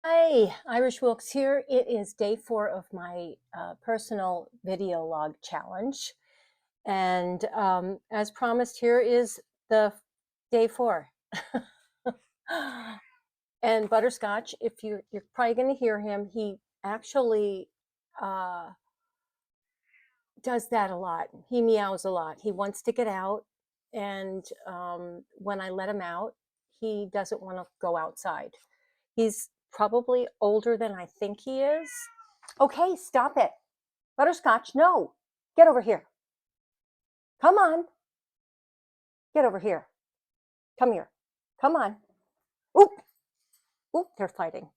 Hi, Irish Wilkes here. It is day 4 of my personal video log challenge. And as promised, here is the day 4. And Butterscotch, if you're probably going to hear him, he actually uh, does that a lot. He meows a lot. He wants to get out. And when I let him out, he doesn't want to go outside. He's probably older than I think he is. Okay, stop it. Butterscotch, no. Get over here. Come on. Get over here. Come here. Come on. Oop. Oop, they're fighting.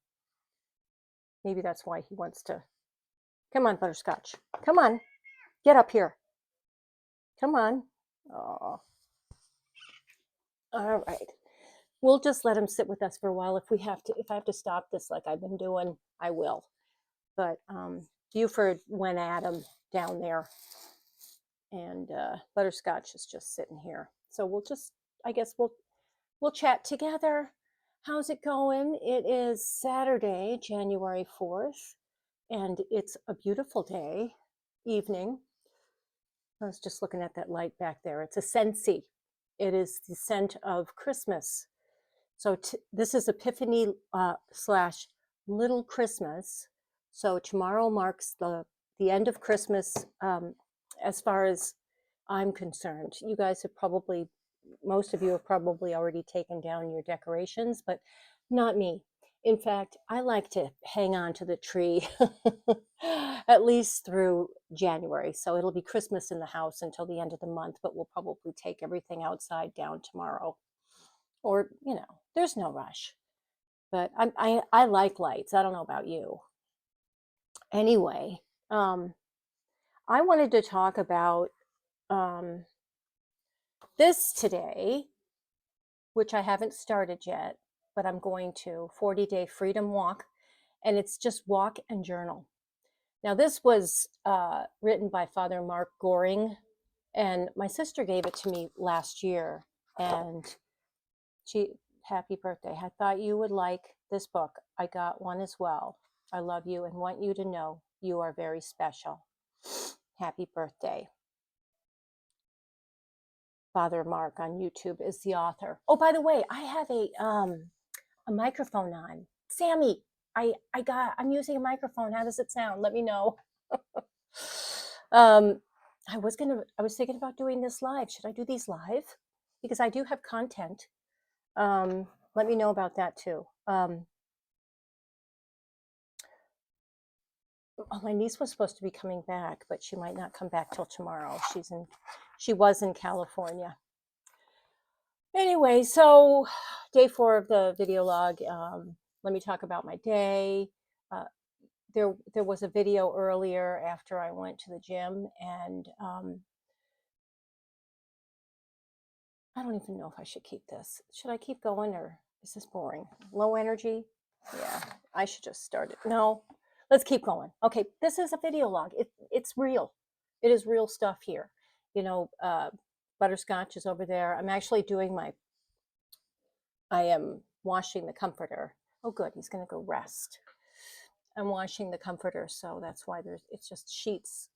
Maybe that's why he wants to. Come on, Butterscotch. Come on. Get up here. Come on. Oh. All right. We'll just let him sit with us for a while. If I have to stop this like I've been doing, I will. But Buford went at him down there, and Butterscotch is just sitting here. So I guess we'll chat together. How's it going? It is Saturday, January 4th, and it's a beautiful day, evening. I was just looking at that light back there. It's a Scentsy. It is the scent of Christmas. So this is Epiphany slash Little Christmas. So tomorrow marks the end of Christmas, as far as I'm concerned. You guys have probably, most of you have probably already taken down your decorations, but not me. In fact, I like to hang on to the tree at least through January. So it'll be Christmas in the house until the end of the month, but we'll probably take everything outside down tomorrow. Or, there's no rush. But I like lights. I don't know about you. Anyway, I wanted to talk about this today, which I haven't started yet, but I'm going to 40-day freedom walk, and it's just walk and journal. Now, this was written by Father Mark Goring, and my sister gave it to me last year, and happy birthday. I thought you would like this book. I got one as well. I love you and want you to know you are very special. Happy birthday. Father Mark on YouTube is the author. Oh, by the way, I have a microphone on. Sammy, I'm using a microphone. How does it sound? Let me know. I was thinking about doing this live. Should I do these live? Because I do have content. Let me know about that too. My niece was supposed to be coming back, but she might not come back till tomorrow. She was in California. Anyway, so day 4 of the video log. Let me talk about my day. There was a video earlier after I went to the gym, and I don't even know if I should keep this. Should I keep going, or is this boring? Low energy? Yeah, I should just start it. No, let's keep going. Okay, this is a video log. It's real. It is real stuff here. Butterscotch is over there. I'm actually I am washing the comforter. Oh, good. He's going to go rest. I'm washing the comforter, so that's why it's just sheets.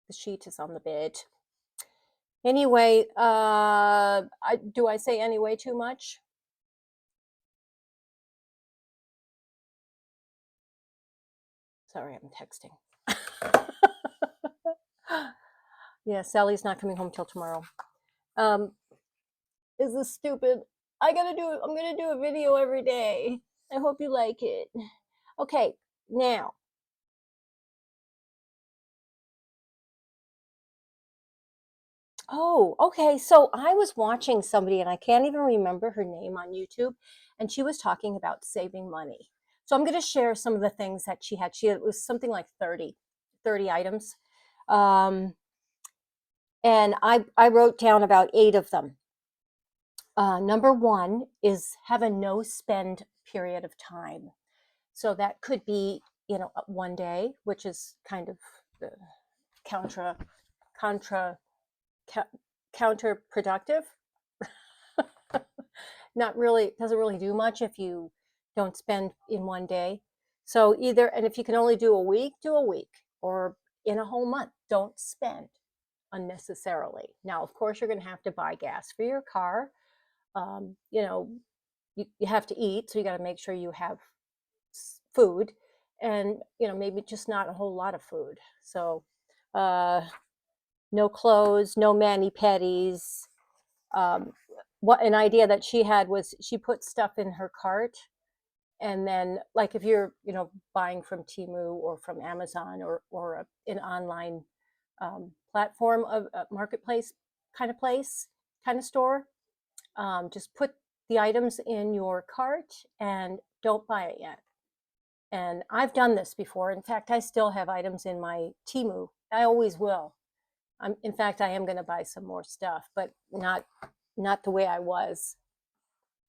The sheet is on the bed. Anyway, do I say anyway too much? Sorry, I'm texting. Yeah, Sally's not coming home till tomorrow. Is this stupid? I'm gonna do a video every day. I hope you like it. Okay, now. Oh, okay. So I was watching somebody, and I can't even remember her name on YouTube, and she was talking about saving money. So I'm going to share some of the things that she had. It was something like 30 items. And I wrote down about 8 of them. Number 1 is have a no spend period of time. So that could be, one day, which is kind of counterproductive. Not really, doesn't really do much if you Don't spend in one day. So either, and if you can only do a week, or in a whole month, don't spend unnecessarily. Now, of course, you're going to have to buy gas for your car. You know, you have to eat, so you got to make sure you have food, and maybe just not a whole lot of food. So no clothes, no mani pedis. What an idea that she had was she put stuff in her cart, and then, like, if you're buying from Temu or from Amazon, or an online platform of a marketplace kind of place, kind of store, just put the items in your cart and don't buy it yet. And I've done this before. In fact, I still have items in my Temu. I always will. In fact, I am going to buy some more stuff, but not the way I was.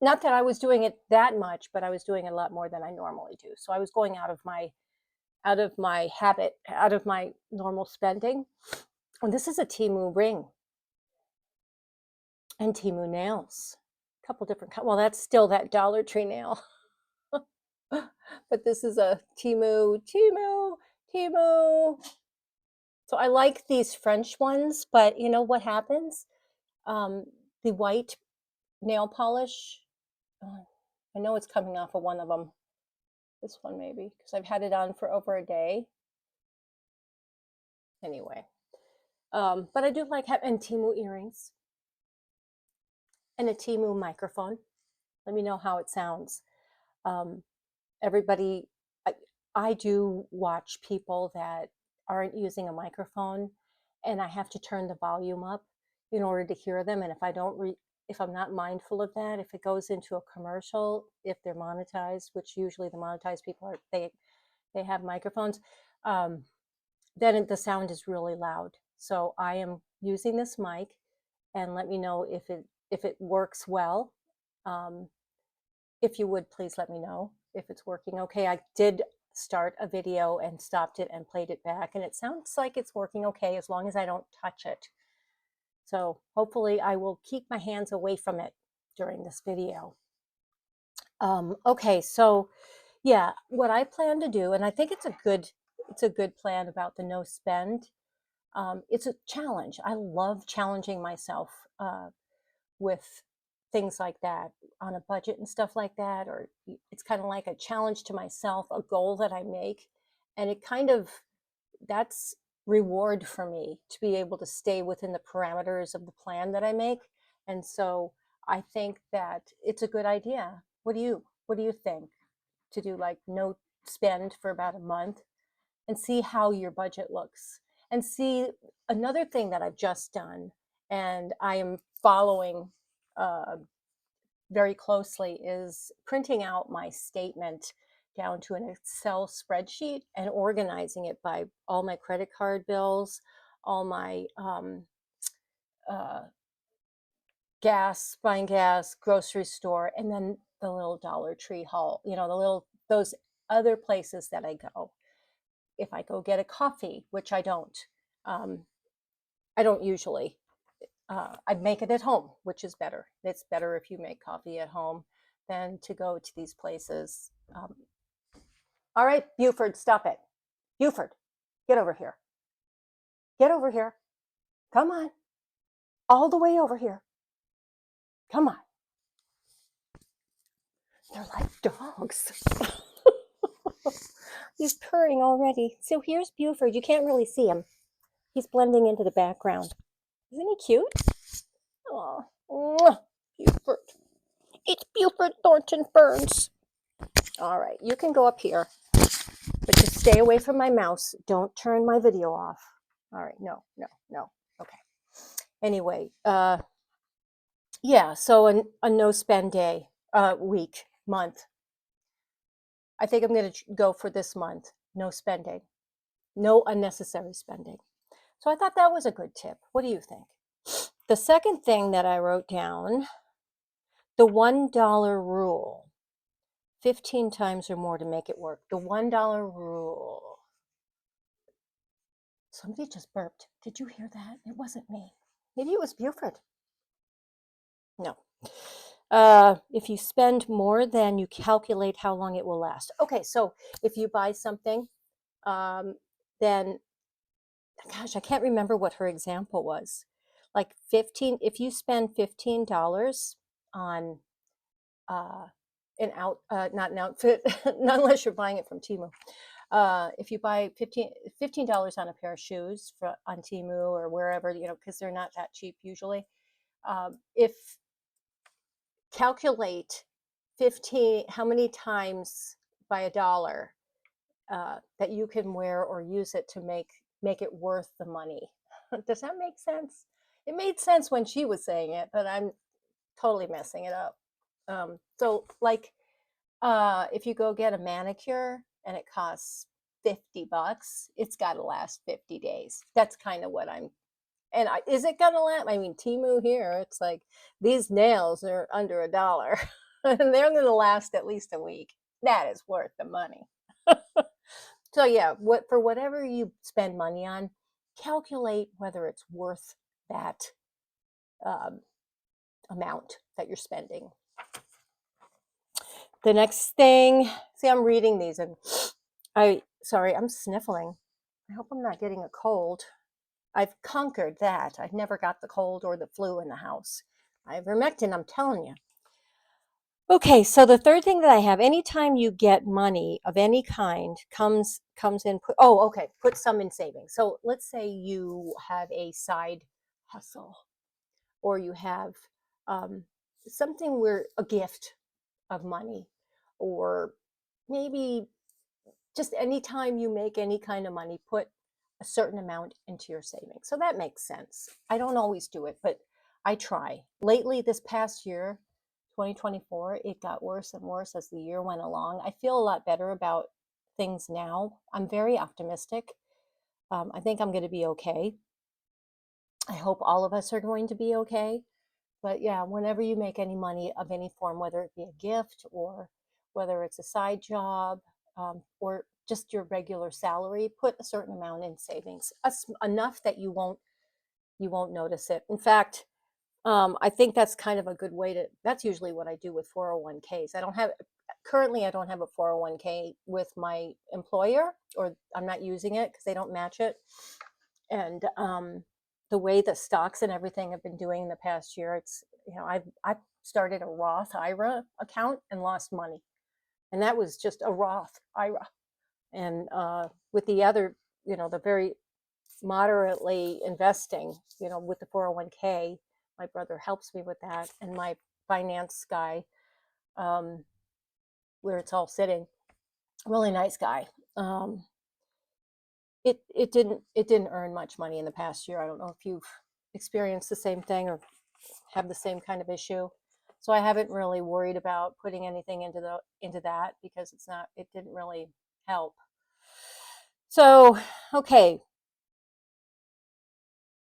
Not that I was doing it that much, but I was doing a lot more than I normally do. So I was going out of my habit, out of my normal spending. And this is a Temu ring and Temu nails. A couple different, well, that's still that Dollar Tree nail. But this is a Temu. So I like these French ones, but you know what happens? The white nail polish, I know it's coming off of one of them. This one maybe, because I've had it on for over a day. Anyway, but I do like having Temu earrings and a Temu microphone. Let me know how it sounds. Everybody, I do watch people that aren't using a microphone, and I have to turn the volume up in order to hear them. And if I'm not mindful of that, if it goes into a commercial, if they're monetized, which usually the monetized people are, they have microphones, then the sound is really loud. So I am using this mic, and let me know if it works well. If you would, please let me know if it's working okay. I did start a video and stopped it and played it back, and it sounds like it's working okay as long as I don't touch it. So hopefully I will keep my hands away from it during this video. Okay, so yeah, what I plan to do, and I think it's a good plan about the no spend. It's a challenge. I love challenging myself with things like that, on a budget and stuff like that. Or it's kind of like a challenge to myself, a goal that I make, and that's reward for me to be able to stay within the parameters of the plan that I make. And so I think that it's a good idea. What do you think? To do like no spend for about a month and see how your budget looks. And see, another thing that I've just done, and I am following very closely, is printing out my statement down to an Excel spreadsheet and organizing it by all my credit card bills, all my uh, buying gas, grocery store, and then the little Dollar Tree haul, those other places that I go. If I go get a coffee, which I don't usually. I make it at home, which is better. It's better if you make coffee at home than to go to these places. All right, Buford, stop it. Buford, get over here. Get over here. Come on. All the way over here. Come on. They're like dogs. He's purring already. So here's Buford. You can't really see him. He's blending into the background. Isn't he cute? Oh, Buford. It's Buford Thornton Burns. All right, you can go up here, but just stay away from my mouse. Don't turn my video off. All right, no. Okay. Anyway, yeah, so a no spend day, week, month. I think I'm going to go for this month. No spending, no unnecessary spending. So I thought that was a good tip. What do you think? The second thing that I wrote down, the $1 rule. 15 times or more to make it work. The $1 rule. Somebody just burped. Did you hear that? It wasn't me. Maybe it was Buford. No. If you spend more, then you calculate how long it will last. Okay, so if you buy something, then gosh, I can't remember what her example was. Like 15, if you spend $15 on an out, not an outfit, not unless you're buying it from Temu. If you buy $15 on a pair of shoes on Temu or wherever, because they're not that cheap usually. If calculate 15, how many times by a dollar that you can wear or use it to make it worth the money. Does that make sense? It made sense when she was saying it, but I'm totally messing it up. So like if you go get a manicure and it costs $50, it's got to last 50 days. That's kind of what I'm. And is it gonna last? I mean, Temu here, it's like these nails are under $1, and they're gonna last at least a week. That is worth the money. So yeah, for whatever you spend money on, calculate whether it's worth that um, amount that you're spending. The next thing, see, I'm reading these and sorry, I'm sniffling. I hope I'm not getting a cold. I've conquered that. I've never got the cold or the flu in the house. I have Ivermectin, I'm telling you. Okay, so the third thing that I have, anytime you get money of any kind comes in, put some in savings. So let's say you have a side hustle, or you have something where a gift of money, or maybe just anytime you make any kind of money, put a certain amount into your savings. So that makes sense. I don't always do it, but I try. Lately, this past year, 2024, it got worse and worse as the year went along. I feel a lot better about things now. I'm very optimistic. I think I'm going to be okay. I hope all of us are going to be okay. But yeah, whenever you make any money of any form, whether it be a gift or whether it's a side job, or just your regular salary, put a certain amount in savings, enough that you won't notice it. In fact, I think that's kind of a good way that's usually what I do with 401ks. Currently I don't have a 401k with my employer, or I'm not using it because they don't match it. And the way the stocks and everything have been doing in the past year, it's, I've started a Roth IRA account and lost money. And that was just a Roth IRA. And with the other, the very moderately investing, with the 401k, my brother helps me with that, and my finance guy, where it's all sitting, really nice guy. It didn't earn much money in the past year. I don't know if you've experienced the same thing or have the same kind of issue. So I haven't really worried about putting anything into that, because it didn't really help. So, okay.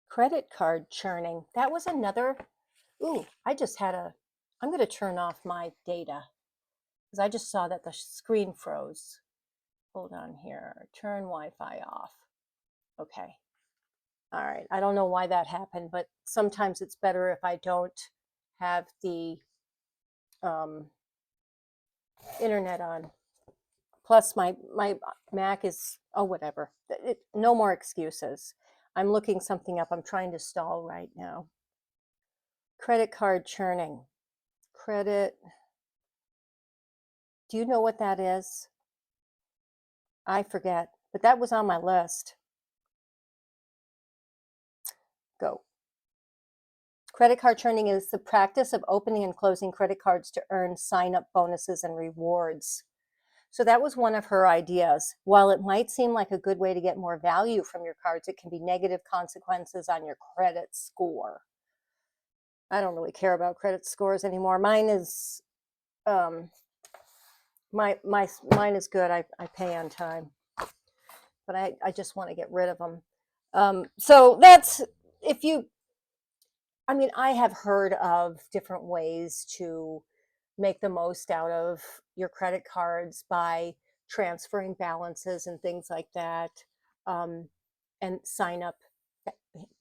Credit card churning. That was another. Ooh, I'm going to turn off my data because I just saw that the screen froze. Hold on here. Turn Wi-Fi off. Okay. All right. I don't know why that happened, but sometimes it's better if I don't have the internet on. Plus, my Mac is, oh, whatever. No more excuses. I'm looking something up. I'm trying to stall right now. Credit card churning. Credit. Do you know what that is? I forget, but that was on my list. Go. Credit card churning is the practice of opening and closing credit cards to earn sign-up bonuses and rewards. So that was one of her ideas. While it might seem like a good way to get more value from your cards, it can be negative consequences on your credit score. I don't really care about credit scores anymore. Mine is mine is good. I pay on time, but I just want to get rid of them. So that's, I have heard of different ways to make the most out of your credit cards by transferring balances and things like that, and sign up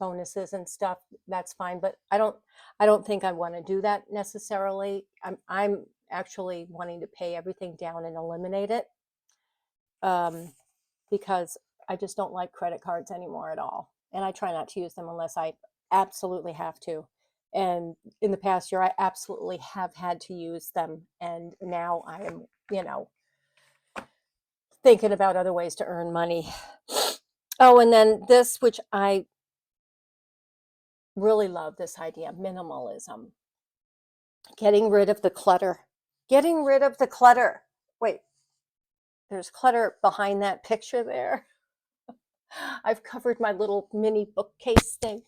bonuses and stuff, that's fine. But I don't think I want to do that necessarily. I'm actually wanting to pay everything down and eliminate it, because I just don't like credit cards anymore at all. And I try not to use them unless I absolutely have to. And in the past year, I absolutely have had to use them. And now I am, thinking about other ways to earn money. Oh, and then this, which I really love, this idea, minimalism. Getting rid of the clutter. Getting rid of the clutter. Wait, there's clutter behind that picture there. I've covered my little mini bookcase thing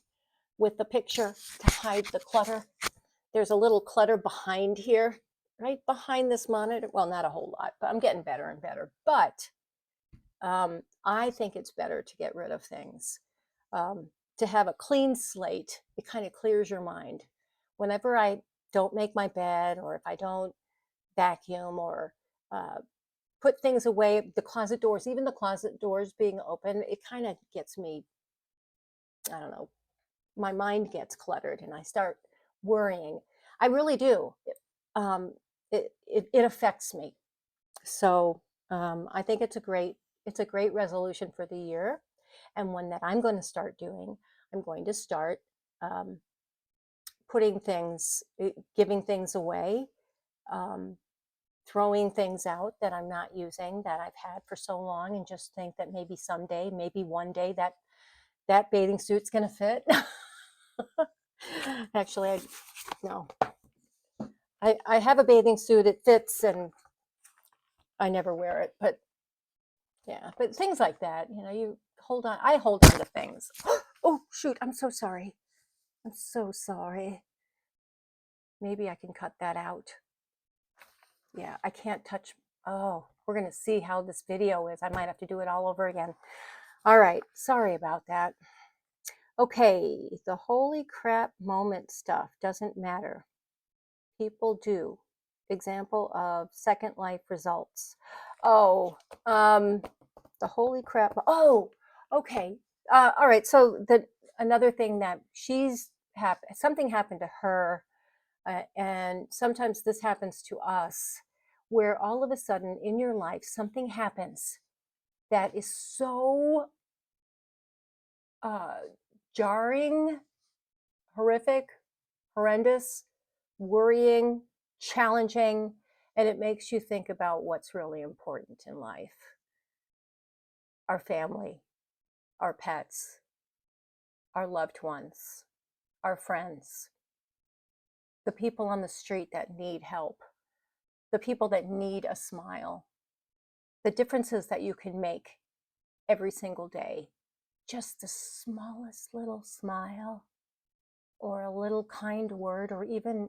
with the picture to hide the clutter. There's a little clutter behind here, right behind this monitor. Well, not a whole lot, but I'm getting better and better. But I think it's better to get rid of things. To have a clean slate, it kind of clears your mind. Whenever I don't make my bed, or if I don't vacuum, or put things away, the closet doors, even the closet doors being open, it kind of gets me, I don't know, my mind gets cluttered and I start worrying. I really do. It affects me. So I think it's a great resolution for the year, and one that I'm going to start doing. I'm going to start um, giving things away, um, throwing things out that I'm not using, that I've had for so long, and just think that maybe someday, maybe one day, that bathing suit's going to fit. Actually, no, I have a bathing suit. It fits, and I never wear it. But yeah, but things like that, you hold on. I hold on to things. Oh, shoot. I'm so sorry. I'm so sorry. Maybe I can cut that out. Yeah, I can't touch. Oh, we're going to see how this video is. I might have to do it all over again. All right. Sorry about that. Okay. The holy crap moment stuff doesn't matter. People do. Example of Second Life results. Oh, the holy crap. Oh, okay. All right. So another thing that something happened to her, and sometimes this happens to us, where all of a sudden in your life something happens that is so uh, jarring, horrific, horrendous, worrying, challenging, and it makes you think about what's really important in life: our family, our pets, our loved ones, our friends, the people on the street that need help, the people that need a smile, the differences that you can make every single day. Just the smallest little smile, or a little kind word, or even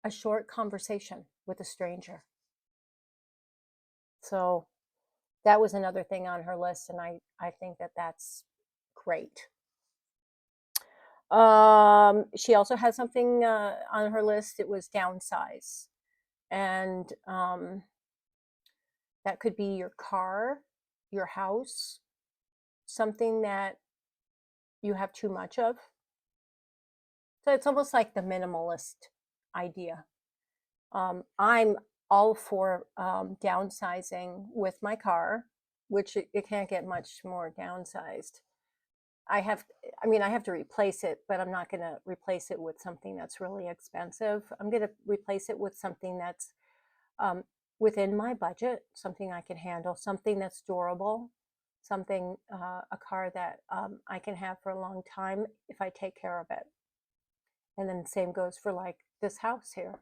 a short conversation with a stranger. So that was another thing on her list, and I think that that's great. She also had something on her list. It was downsize, and that could be your car, your house, something that you have too much of. So it's almost like the minimalist idea. I'm all for downsizing with my car, which it can't get much more downsized. I have, I have to replace it, but I'm not going to replace it with something that's really expensive. I'm going to replace it with something that's um, within my budget, something I can handle, something that's durable, a car that I can have for a long time if I take care of it. And then the same goes for like this house here.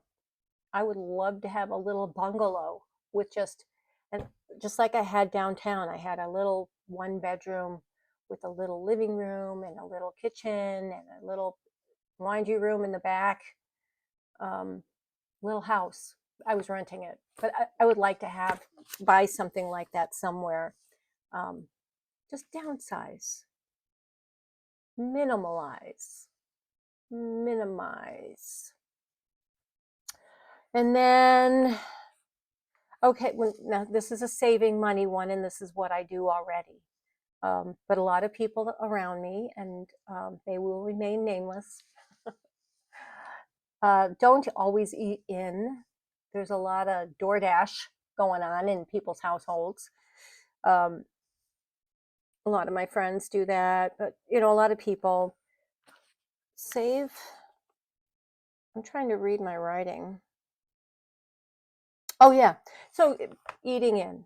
I would love to have a little bungalow with and just like I had downtown, I had a little 1 bedroom with a little living room and a little kitchen and a little laundry room in the back. Little house. I was renting it, but I would like to buy something like that somewhere. Um, just downsize, minimalize, minimize. And then, okay, now this is a saving money one, and this is what I do already. But a lot of people around me, and they will remain nameless, don't always eat in. There's a lot of DoorDash going on in people's households. Um, a lot of my friends do that, but a lot of people save. I'm trying to read my writing. Oh yeah, so eating in.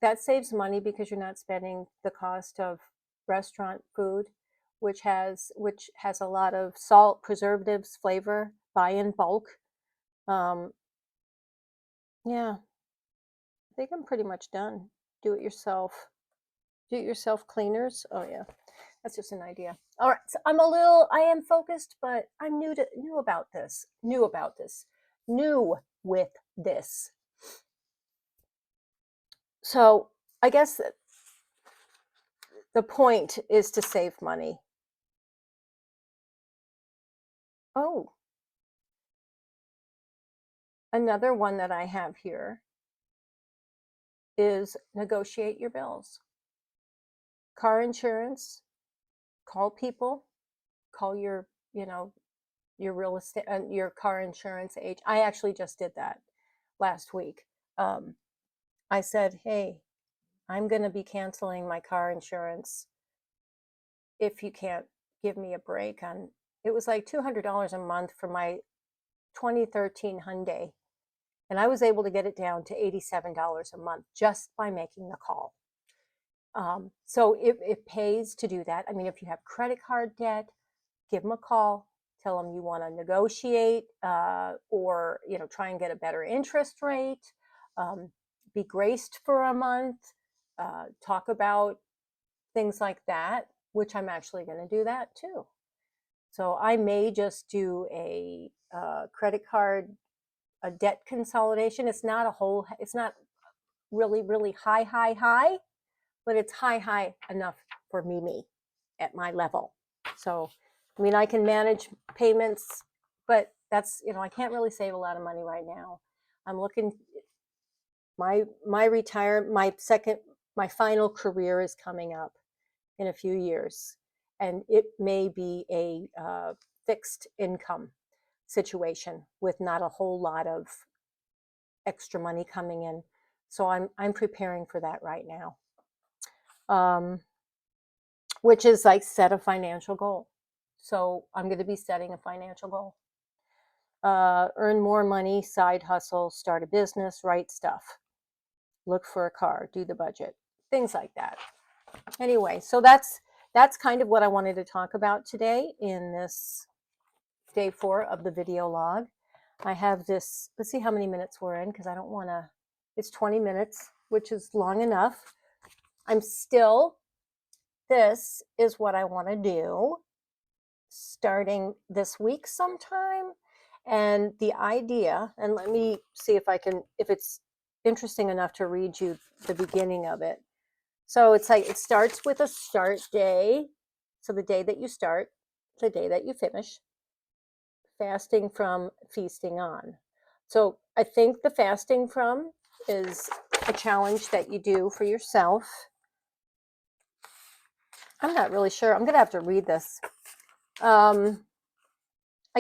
That saves money because you're not spending the cost of restaurant food, which has a lot of salt, preservatives, flavor. Buy in bulk. Um, yeah, I think I'm pretty much done. Do it yourself. Do it yourself cleaners. Oh yeah, that's just an idea. All right, so I am focused, but I'm new about this. New with this. So I guess the point is to save money. Oh, another one that I have here is negotiate your bills. Car insurance, call people, call your real estate and your car insurance agent. I actually just did that last week. Um, I said, hey, I'm going to be canceling my car insurance if you can't give me a break on. It was like $200 a month for my 2013 Hyundai. And I was able to get it down to $87 a month just by making the call. So it pays to do that. I mean, if you have credit card debt, give them a call, tell them you want to negotiate, or try and get a better interest rate. Be graced for a month. Talk about things like that, which I'm actually going to do that too. So I may just do a credit card, a debt consolidation. It's not really, really high, but it's high enough for me at my level. So, I mean, I can manage payments, but that's, I can't really save a lot of money right now. I'm looking, my final career is coming up in a few years, and it may be a fixed income situation with not a whole lot of extra money coming in. So I'm preparing for that right now. Which is like set a financial goal. So I'm going to be setting a financial goal. Earn more money, side hustle, start a business, write stuff, look for a car, do the budget, things like that. Anyway, so that's kind of what I wanted to talk about today in this day 4 of the video log. I have this, let's see how many minutes we're in, because I don't want to, it's 20 minutes, which is long enough. This is what I want to do starting this week sometime. And the idea, and let me see if it's interesting enough to read you the beginning of it. So it's like, it starts with a start day. So the day that you start, the day that you finish, fasting from, feasting on. So I think the fasting from is a challenge that you do for yourself. I'm not really sure. I'm going to have to read this. I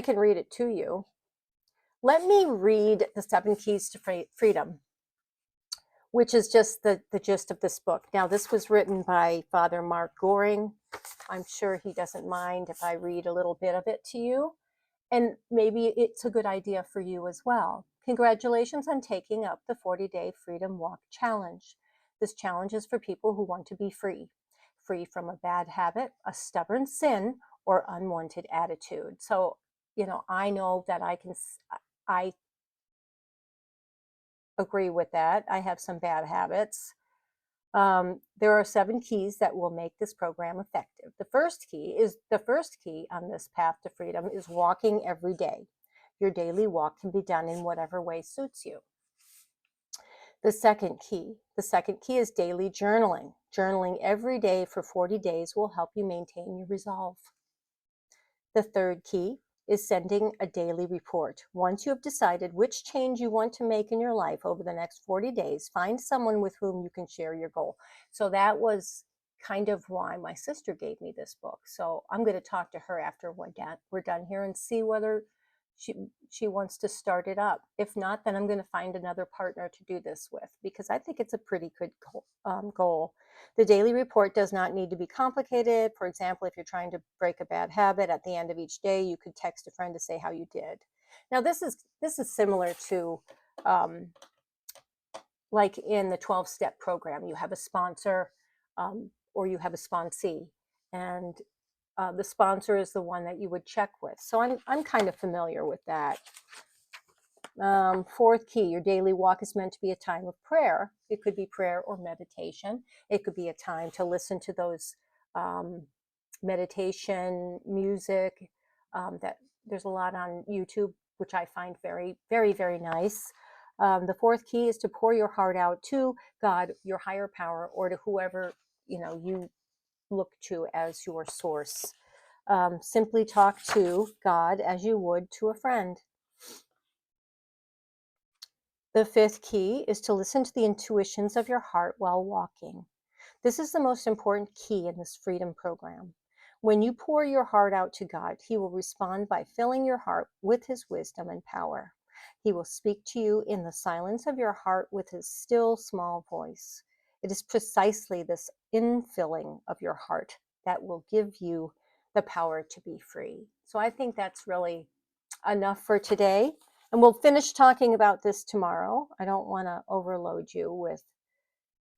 can read it to you. Let me read The 7 Keys to Freedom, which is just the gist of this book. Now, this was written by Father Mark Goring. I'm sure he doesn't mind if I read a little bit of it to you. And maybe it's a good idea for you as well. Congratulations on taking up the 40-day Freedom Walk Challenge. This challenge is for people who want to be free from a bad habit, a stubborn sin, or unwanted attitude. So, I know that I agree with that. I have some bad habits. There are 7 keys that will make this program effective. The first key on this path to freedom is walking every day. Your daily walk can be done in whatever way suits you. The second key is daily journaling. Journaling every day for 40 days will help you maintain your resolve. The third key is sending a daily report. Once you have decided which change you want to make in your life over the next 40 days, find someone with whom you can share your goal. So that was kind of why my sister gave me this book. So I'm going to talk to her after we're done here and see whether she wants to start it up. If not, then I'm going to find another partner to do this with, because I think it's a pretty good goal. The daily report does not need to be complicated. For example, if you're trying to break a bad habit, at the end of each day, you could text a friend to say how you did. Now, this is similar to like in the 12-step program, you have a sponsor or you have a sponsee, and the sponsor is the one that you would check with. So I'm kind of familiar with that. Fourth key, your daily walk is meant to be a time of prayer. It could be prayer or meditation. It could be a time to listen to those meditation music that there's a lot on YouTube, which I find very, very, very nice. The fourth key is to pour your heart out to God, your higher power, or to whoever you look to as your source. Simply talk to God as you would to a friend. The fifth key is to listen to the intuitions of your heart while walking. This is the most important key in this freedom program. When you pour your heart out to God, He will respond by filling your heart with His wisdom and power. He will speak to you in the silence of your heart with His still small voice. It is precisely this infilling of your heart that will give you the power to be free. So I think that's really enough for today. And we'll finish talking about this tomorrow. I don't want to overload you with,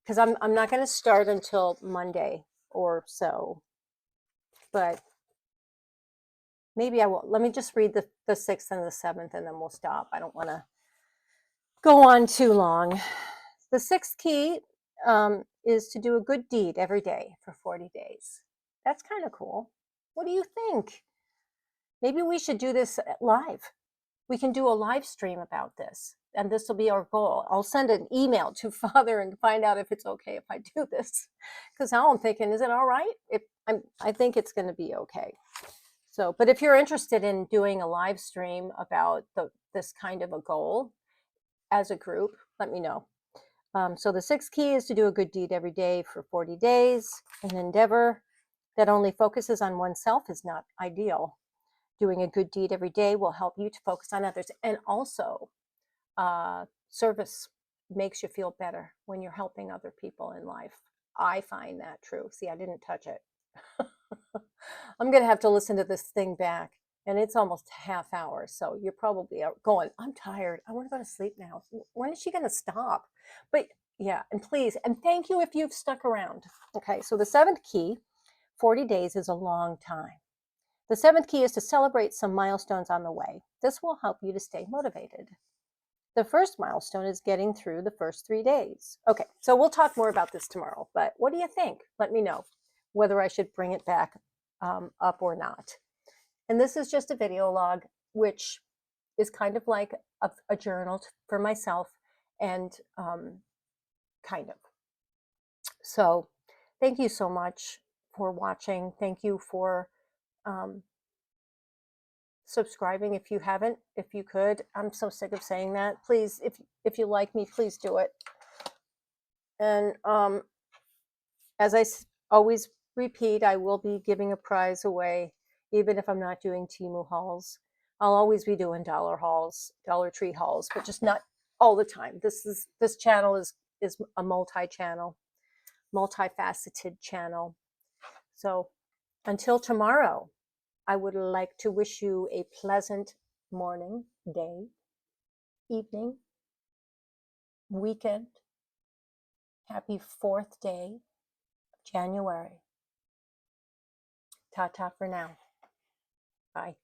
because I'm not going to start until Monday or so. But maybe I will. Let me just read the 6th and the 7th, and then we'll stop. I don't want to go on too long. The 6th key is to do a good deed every day for 40 days. That's kind of cool. What do you think? Maybe we should do this live. We can do a live stream about this, and this will be our goal. I'll send an email to Father and find out if it's okay if I do this, because now I'm thinking, is it all right? I think it's going to be okay. So, but if you're interested in doing a live stream about this kind of a goal as a group, let me know. So the 6th key is to do a good deed every day for 40 days. An endeavor that only focuses on oneself is not ideal. Doing a good deed every day will help you to focus on others. And also, service makes you feel better when you're helping other people in life. I find that true. See, I didn't touch it. I'm going to have to listen to this thing back, and it's almost half hour. So you're probably going, I'm tired. I want to go to sleep now. When is she going to stop? But yeah, and please, and thank you if you've stuck around. Okay, so the 7th key, 40 days is a long time. The 7th key is to celebrate some milestones on the way. This will help you to stay motivated. The first milestone is getting through the first 3 days. Okay, so we'll talk more about this tomorrow, but what do you think? Let me know whether I should bring it back up or not. And this is just a video log, which is kind of like a journal for myself, and kind of. So thank you so much for watching. Thank you for subscribing if you haven't, if you could. I'm so sick of saying that. Please, if you like me, please do it. And as I always repeat, I will be giving a prize away, even if I'm not doing Temu hauls. I'll always be doing dollar hauls, Dollar Tree hauls, but just not all the time. This channel is a multi-channel, multifaceted channel. So until tomorrow, I would like to wish you a pleasant morning, day, evening, weekend. Happy 4th day of January. Ta-ta for now. Bye.